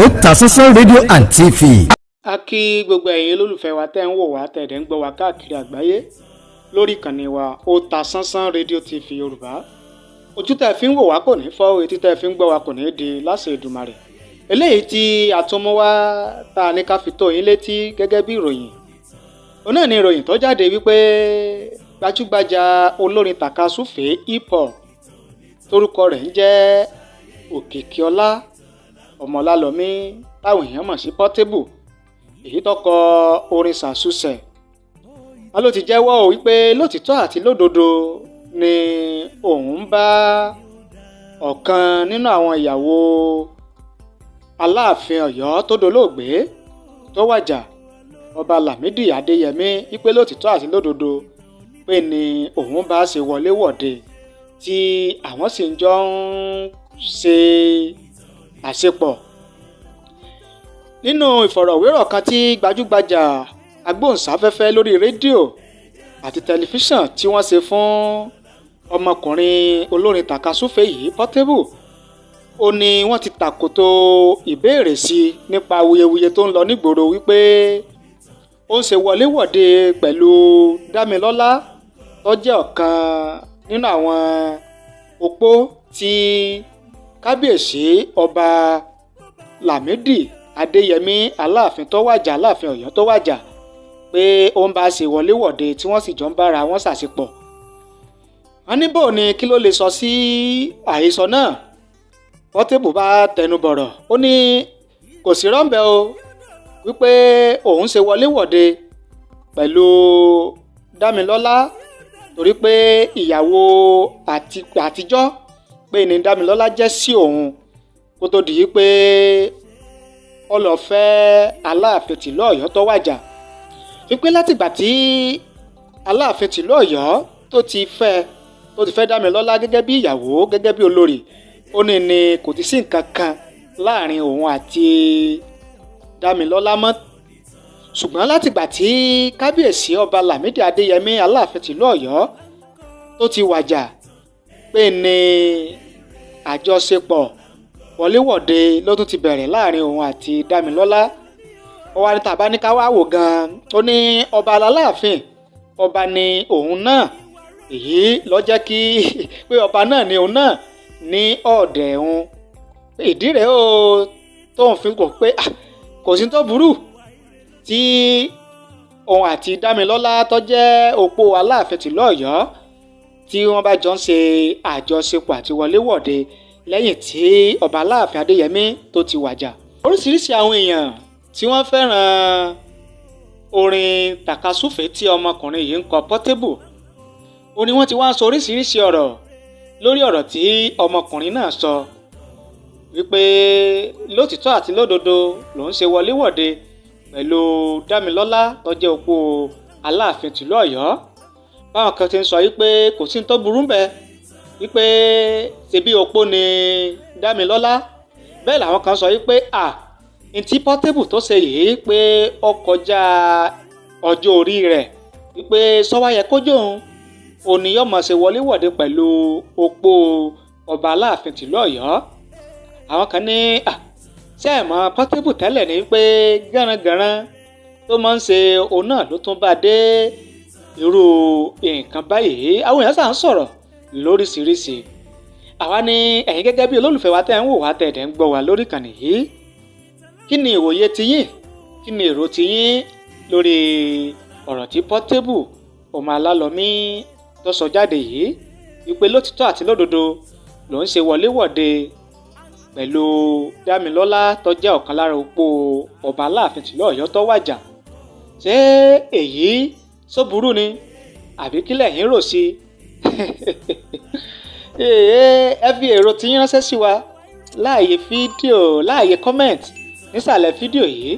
Otasansan rédíò and TV. A kí gbogbo ẹ̀yin olólùfẹ́ wa tẹ́ ń wò wá tẹ̀dẹ̀ ń gbọ́ wa káàkiri àgbáyé lórí ìkànnì wa Otasansan rédíò TV Yorùbá. Ojú tẹ́ fi ń wò wá kò ní fọ́, etí tẹ́ fi ń gbọ́ wa kò ní di láṣẹ Èdùmàrè. Eléyìí tí àtúnmú wá tá ní ká fi tó yín létí gẹ́gẹ́ bí ìròyìn. Òun náà ni ìròyìn tó jáde wípé gbajúgbajà olórin tàkasúfèé hip hop torúkọ rẹ̀ ń jẹ́ Òkìkíọlá Ọmọlálọ́mí táwọn èèyàn mọ̀ sí Portable, èyí tó kọ orin Sàsúsẹ̀. Wọ́n ló ti jẹ́wọ́ wípé lótìtọ́ àti lódodo ni òun ń bá ọ̀kan nínú àwọn ìyàwó Alaafin Ọ̀yọ́ tó dolóògbé tó wàjà Ọba Adeyemi wípé lótìtọ́ àti lódodo pé ni òun bá ṣe wọléwọ̀de tí àwọn sì ń jọ ń ṣe àṣepọ̀. Nínú ìfọ̀rọ̀wérọ̀ kan tí gbajúgbajà agbóhùnsáfẹ́fẹ́ lórí rédíò àti tẹlifíṣàn tí wọ́n ṣe fún ọmọkùnrin olórin tàkasúfèé yìí Portable, ó ní wọ́n ti tàkòtò ìbéèrè sí nípa awuyewuye tó ń lọ nígboro wípé ó ń ṣe wọléwọ̀de pẹ̀lú Dámilọ́lá tó jẹ́ ọ̀kan nínú àwọn opó tí kábíyèsí Ọba Adeyemi Alaafin tó wàjà Alaafin Ọ̀yọ́ tó wàjà pé ó ń bá ṣe wọléwọ̀de tí wọ́n sì jọ ń bára wọn ṣàṣepọ̀. Wọ́n ní bò ní kí ló lè sọ sí àhesọ náà. Portable bá tẹnu bọ̀rọ̀, ó ní kò sí rọ́ǹbẹ́ o wípé òun ṣe wọléwọ̀de pẹ̀lú Dámilọ́lá torí pé ìyàwó àtijọ́ pé ní Dámilọ́lá jẹ́ sí òun kó tó di pé ó lọ fẹ́ Aláàfin tìlú Ọ̀yọ́ tó wàjà. Wípé látìgbà tí Aláàfin tìlú Ọ̀yọ́ tó ti fẹ́ Dámilọ́lá gẹ́gẹ́ bí ìyàwó, gẹ́gẹ́ bí olórí, ó ní ni kò ti sí nǹkan kan láàrin òun àti Dámilọ́lá mọ́. Ṣùgbọ́n látìgbà tí kábíyèsí Ọba Adeyemi Aláàfin tìlú Ọ̀yọ́ tó ti wàjà pé ní àjọṣepọ̀ wọléwọ̀de ló tún ti bẹ̀rẹ̀ láàrin òun àti Dámilọ́lá. Ó wá ní tàbá ní ká wá wò gan-an, ó ní ọba Aláàfin, ọba ni òun náà, èyí ló jẹ́ kí pé ọba náà ni òun náà ní ọ̀dẹ̀ òun. Ìdí rẹ̀ ó tóun fi kò pé kò sí tó burú tí òun àti Dámilọ́lá tó jẹ́ opó Aláàfin tìlú Ọ̀yọ́ tí wọ́n bá jọ ń ṣe àjọṣepọ̀ àti wọléwọ̀de lẹ́yìn tí Ọba Alaafin Adeyemi tó ti wàjà. Oríṣiríṣi àwọn èèyàn tí wọ́n fẹ́ràn orin tàkasúfèé tí ọmọkùnrin yìí ń kọ Portable, ó ní wọ́n ti wá ń sọ oríṣiríṣi ọ̀rọ̀ lórí ọ̀rọ̀ tí ọmọkùnrin náà sọ wípé lótìtọ́ àti lódodo ló ń ṣe wọléwọ̀de pẹ̀lú Dámilọ́lá tó jẹ́ opó Aláàfin tìlú Ọ̀yọ́. Báwọn kan ti ń sọ wípé kò sí ní tó burú bẹ́ẹ̀ wípé ṣebí opó ni Dámilọ́lá, bẹ́ẹ̀ làwọn kan sọ wípé ntí Portable tó ṣe yìí pé ó kọjá ọjọ́ orí rẹ̀ wípé sọ́wáyẹ kójó òun ni yóò máa ṣe wọléwọ̀de pẹ̀lú opó Ọba Aláàfin tìlú Ọ̀yọ́. Àwọn kan ní ṣé ẹ̀ mọ̀ Portable tẹ́lẹ̀ ní pé gánrangànran tó máa ń ṣe òun náà ló tún bá dé irú nǹkan báyìí. Àwọn èèyàn sà ń sọ̀rọ̀ lóríṣiríṣi. Àwa ní ẹ̀yin gẹ́gẹ́ bí olólùfẹ́ wa tẹ́ ń wò wá tẹ̀dẹ̀ ń gbọ́ wa lórí ìkànnì yìí, kí ni ìwòye tiyín, kí ni èrò tiyín lórí ọ̀rọ̀ tí Portable Ọmọlálọ́mí tó sọ jáde yìí wípé lótìtọ́ àti lódodo ló ń ṣe wọléwọ̀de pẹ̀lú Dámilọ́lá tó jẹ́ ọ̀kan lára opó Ọba Aláàfin tìlú Ọ̀yọ́ tó wàjà. Ṣé èyí só burú ni àbí kí lẹ̀yin rò sí? Ẹ fi èrò tí yín ránṣẹ́ sí wa láàyè fídíò, láàyè comment nísàlẹ̀ fídíò yìí.